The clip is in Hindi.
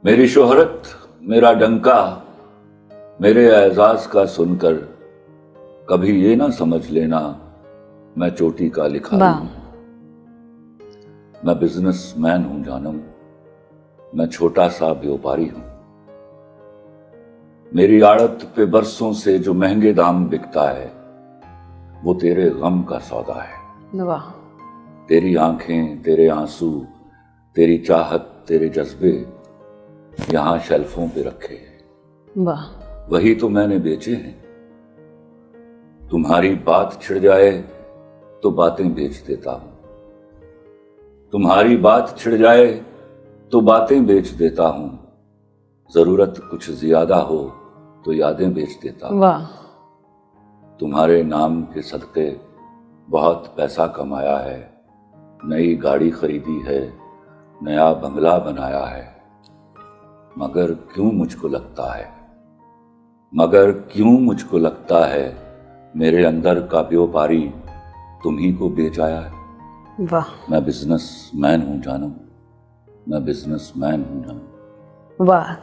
मेरी शोहरत, मेरा डंका, मेरे एजाज का सुनकर कभी ये ना समझ लेना मैं चोटी का लिखारी वाह। हूं। मैं बिजनेसमैन हूं जानम, मैं छोटा सा व्यापारी हूं। मेरी आड़त पे बरसों से जो महंगे दाम बिकता है वो तेरे गम का सौदा है। वाह। तेरी आंखें, तेरे आंसू, तेरी चाहत, तेरे जज्बे यहां शेल्फों पे रखे हैं, वाह। वही तो मैंने बेचे हैं। तुम्हारी बात छिड़ जाए तो बातें बेच देता हूं, तुम्हारी बात छिड़ जाए तो बातें बेच देता हूं। जरूरत कुछ ज्यादा हो तो यादें बेच देता हूं। वाह। तुम्हारे नाम के सदके बहुत पैसा कमाया है, नई गाड़ी खरीदी है, नया बंगला बनाया है। मगर क्यों मुझको लगता है, मगर क्यों मुझको लगता है मेरे अंदर का व्यापारी तुम ही को बेच आया है। वाह। मैं बिजनेसमैन हूं जानम, मैं बिजनेसमैन हूं जानम। वाह।